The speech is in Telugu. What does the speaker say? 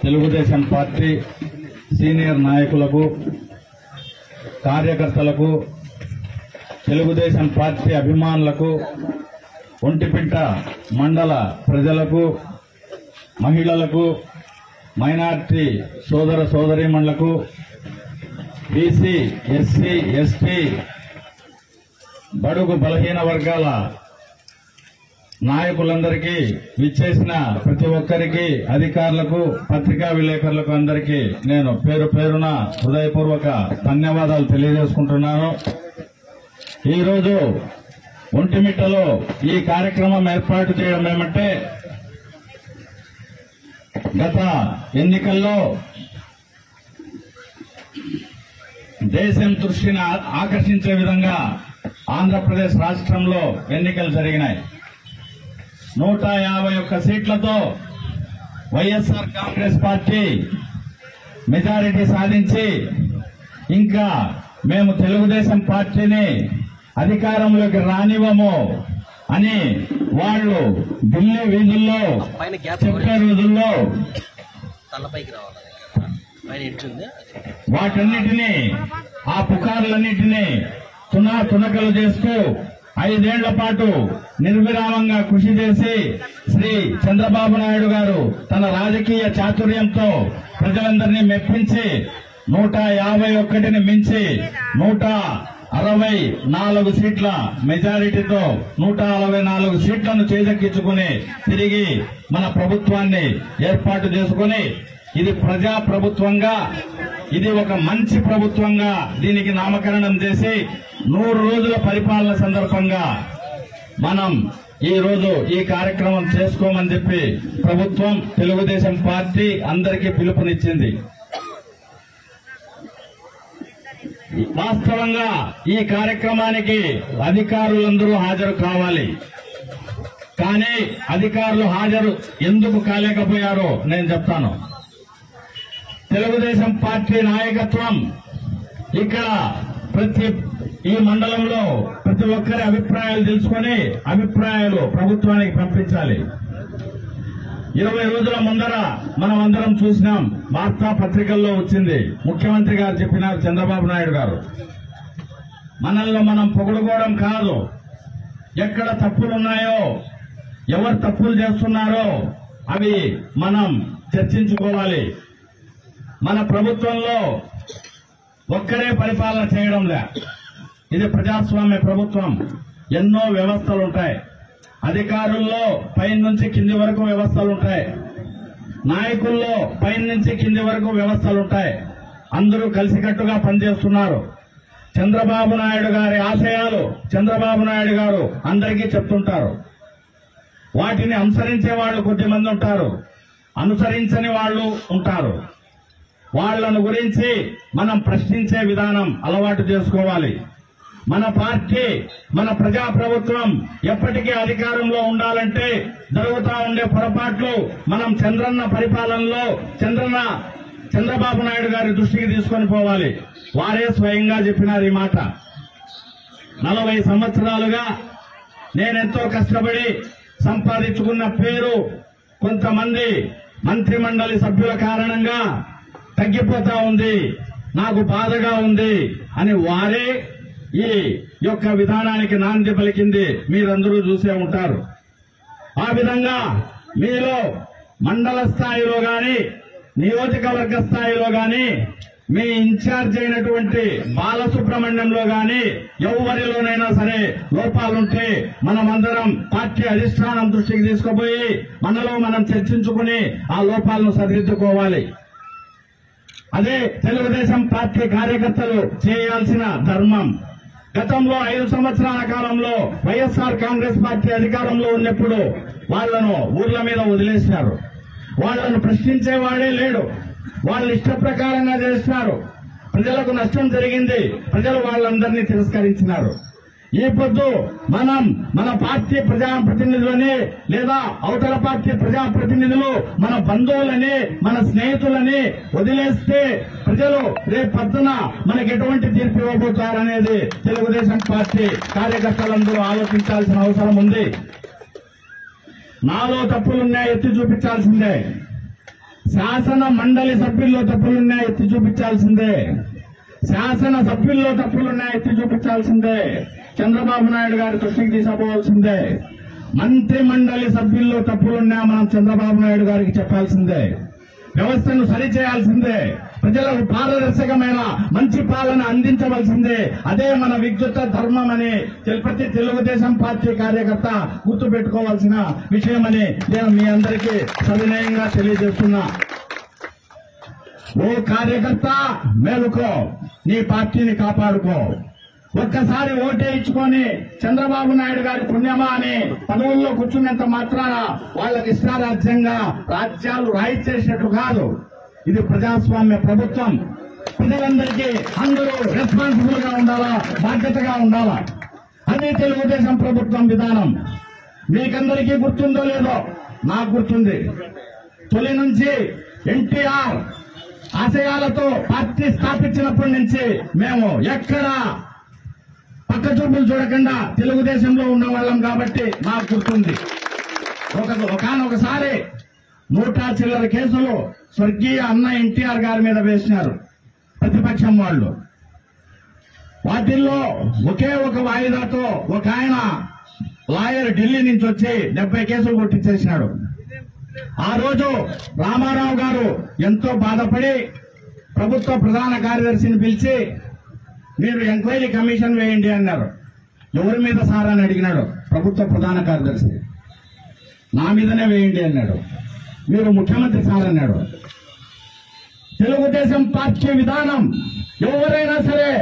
తెలుగుదేశం పార్టీ సీనియర్ నాయకులకు, కార్యకర్తలకు, తెలుగుదేశం పార్టీ అభిమానులకు, ఒంటిపేట మండల ప్రజలకు, మహిళలకు, మైనార్టీ సోదర సోదరీమణులకు, బీసీ, ఎస్సీ, ఎస్టీ, బడుగు బలహీన వర్గాల నాయకులందరికీ, విచ్చేసిన ప్రతి ఒక్కరికి, అధికారులకు, పత్రికా విలేకరులకు అందరికీ నేను పేరు పేరున హృదయపూర్వక ధన్యవాదాలు తెలియజేసుకుంటున్నాను. ఈరోజు ఒంటిమిట్టలో ఈ కార్యక్రమం ఏర్పాటు చేయడం ఏమంటే, గత ఎన్నికల్లో దేశం దృష్టిని ఆకర్షించే విధంగా ఆంధ్రప్రదేశ్ రాష్ట్రంలో ఎన్నికలు జరిగినాయి. 151 సీట్లతో వైఎస్ఆర్ కాంగ్రెస్ పార్టీ మెజారిటీ సాధించి, ఇంకా మేము తెలుగుదేశం పార్టీని అధికారంలోకి రానివ్వము అని వాళ్ళు ఢిల్లీ వీధుల్లో చెప్పే రోజుల్లో వాటన్నిటినీ, ఆ పుకార్లన్నిటినీ తునకలు చేస్తూ 5 ఏళ్ల పాటు నిర్విరామంగా కృషి చేసి శ్రీ చంద్రబాబు నాయుడు గారు తన రాజకీయ చాతుర్యంతో ప్రజలందరినీ మెప్పించి 151ని మించి 164 సీట్ల మెజారిటీతో 164 సీట్లను చేజెక్కించుకుని తిరిగి మన ప్రభుత్వాన్ని ఏర్పాటు చేసుకుని, ఇది ప్రజా ప్రభుత్వంగా, ఇది ఒక మంచి ప్రభుత్వంగా దీనికి నామకరణం చేసి 100 రోజుల పరిపాలన సందర్భంగా మనం ఈ రోజు ఈ కార్యక్రమం చేసుకోమని చెప్పి ప్రభుత్వం, తెలుగుదేశం పార్టీ అందరికీ పిలుపునిచ్చింది. వాస్తవంగా ఈ కార్యక్రమానికి అధికారులందరూ హాజరు కావాలి. కానీ అధికారులు హాజరు ఎందుకు కాలేకపోయారో నేను చెప్తాను. తెలుగుదేశం పార్టీ నాయకత్వం ఇక్కడ ఈ మండలంలో ప్రతి ఒక్కరి అభిప్రాయాలు తెలుసుకుని అభిప్రాయాలు ప్రభుత్వానికి పంపించాలి. 20 రోజుల ముందర మనం అందరం చూసినాం, వార్తా పత్రికల్లో వచ్చింది. ముఖ్యమంత్రి గారు చెప్పినారు, చంద్రబాబు నాయుడు గారు, మనల్ని మనం పొగడుకోవడం కాదు, ఎక్కడ తప్పులున్నాయో, ఎవరు తప్పులు చేస్తున్నారో అవి మనం చర్చించుకోవాలి. మన ప్రభుత్వంలో ఒక్కరే పరిపాలన చేయడంలే, ఇది ప్రజాస్వామ్య ప్రభుత్వం. ఎన్నో వ్యవస్థలుంటాయి. అధికారుల్లో పైన నుంచి కింది వరకు వ్యవస్థలుంటాయి. నాయకుల్లో పైన నుంచి కింది వరకు వ్యవస్థలుంటాయి. అందరూ కలిసికట్టుగా పనిచేస్తున్నారు. చంద్రబాబు నాయుడు గారి ఆశయాలు చంద్రబాబు నాయుడు గారు అందరికీ చెప్తుంటారు. వాటిని అనుసరించే వాళ్ళు కొద్దిమంది ఉంటారు, అనుసరించని వాళ్ళు ఉంటారు. వాళ్లను గురించి మనం ప్రశ్నించే విధానం అలవాటు చేసుకోవాలి. మన పార్టీ, మన ప్రజాప్రభుత్వం ఎప్పటికీ అధికారంలో ఉండాలంటే జరుగుతూ ఉండే పొరపాట్లు మనం చంద్రన్న పరిపాలనలో చంద్రబాబు నాయుడు గారి దృష్టికి తీసుకొని పోవాలి. వారే స్వయంగా చెప్పినారు ఈ మాట. 40 సంవత్సరాలుగా నేనెంతో కష్టపడి సంపాదించుకున్న పేరు కొంతమంది మంత్రిమండలి సభ్యుల కారణంగా తగ్గిపోతా ఉంది, నాకు బాధగా ఉంది అని వారే ఈ యొక్క విధానానికి నాంది పలికింది మీరందరూ చూసే ఉంటారు. ఆ విధంగా మీలో మండల స్థాయిలో గాని, నియోజకవర్గ స్థాయిలో గాని, మీ ఇన్ఛార్జ్ అయినటువంటి బాలసుబ్రహ్మణ్యంలో గాని ఎవరిలోనైనా సరే లోపాలుంటే మనమందరం పార్టీ అధిష్టానం దృష్టికి తీసుకుపోయి మనలో మనం చర్చించుకుని ఆ లోపాలను సరిదిద్దుకోవాలి. అదే తెలుగుదేశం పార్టీ కార్యకర్తలు చేయాల్సిన ధర్మం. గతంలో 5 సంవత్సరాల కాలంలో వైఎస్ఆర్ కాంగ్రెస్ పార్టీ అధికారంలో ఉన్నప్పుడు వాళ్లను ఊర్ల మీద వదిలేసినారు. వాళ్లను ప్రశ్నించేవాడే లేడు. వాళ్ళు ఇష్ట ప్రకారంగా చేస్తున్నారు. ప్రజలకు నష్టం జరిగింది, ప్రజలు వాళ్ళందరినీ తిరస్కరించినారు. ఈ పొద్దు మనం మన పార్టీ ప్రజాప్రతినిధులని లేదా అవతల పార్టీ ప్రజాప్రతినిధులు మన బంధువులని, మన స్నేహితులని వదిలేస్తే ప్రజలు రేపు పొద్దున మనకి ఎటువంటి తీర్పు ఇవ్వబోతారనేది తెలుగుదేశం పార్టీ కార్యకర్తలందరూ ఆలోచించాల్సిన అవసరం ఉంది. నాలో తప్పులున్నాయి, ఎత్తి చూపించాల్సిందే. శాసన మండలి సభ్యుల్లో తప్పులున్నా ఎత్తి చూపించాల్సిందే. శాసన సభ్యుల్లో తప్పులున్నా ఎత్తి చూపించాల్సిందే. చంద్రబాబు నాయుడు గారి దృష్టికి తీసుకోవాల్సిందే. మంత్రి మండలి సభ్యుల్లో తప్పులున్నా మనం చంద్రబాబు నాయుడు గారికి చెప్పాల్సిందే. వ్యవస్థను సరిచేయాల్సిందే. ప్రజలకు పారదర్శకమైన మంచి పాలన అందించవలసిందే. అదే మన విద్యుత్ ధర్మం అని ప్రతి తెలుగుదేశం పార్టీ కార్యకర్త గుర్తుపెట్టుకోవాల్సిన విషయమని నేను మీ అందరికీ సవినయంగా తెలియజేస్తున్నా. ఓ కార్యకర్త మేలుకో, నీ పార్టీని కాపాడుకో. ఒక్కసారి ఓటే ఇచ్చుకొని చంద్రబాబు నాయుడు గారి పుణ్యమా అని పదవుల్లో కూర్చున్నంత మాత్రాన వాళ్ళకి ఇష్టారాజ్యంగా రాజ్యాలు రాయిచ్చేసినట్టు కాదు. ఇది ప్రజాస్వామ్య ప్రభుత్వం. ప్రజలందరికీ అందరూ రెస్పాన్సిబుల్ గా ఉండాలా, బాధ్యతగా ఉండాలా. అది తెలుగుదేశం ప్రభుత్వం విధానం. మీకందరికీ గుర్తుందో లేదో, నాకు గుర్తుంది. తొలి నుంచి ఎన్టీఆర్ ఆశయాలతో పార్టీ స్థాపించినప్పటి నుంచి మేము ఎక్కడా పక్క చూపులు చూడకుండా తెలుగుదేశంలో ఉన్న వాళ్ళం కాబట్టి నాకు గుర్తుంది. ఒకసారి 100 చిల్లర కేసులు స్వర్గీయ అన్న ఎన్టీఆర్ గారి మీద వేసినారు ప్రతిపక్షం వాళ్ళు. వాటిల్లో ఒకే ఒక వాయిదాతో ఒక ఆయన లాయర్ ఢిల్లీ నుంచి వచ్చి 70 కేసులు కొట్టించేసినాడు. ఆ రోజు రామారావు గారు ఎంతో బాధపడి ప్రభుత్వ ప్రధాన కార్యదర్శిని పిలిచి మీరు ఎంక్వైరీ కమిషన్ వేయండి అన్నారు. ఎవరి మీద సార్ అని అడిగినాడు ప్రభుత్వ ప్రధాన కార్యదర్శి. నా మీదనే వేయండి అన్నాడు. మీరు ముఖ్యమంత్రి సార్ అన్నాడు. తెలుగుదేశం పార్టీ విధానం ఎవరైనా సరే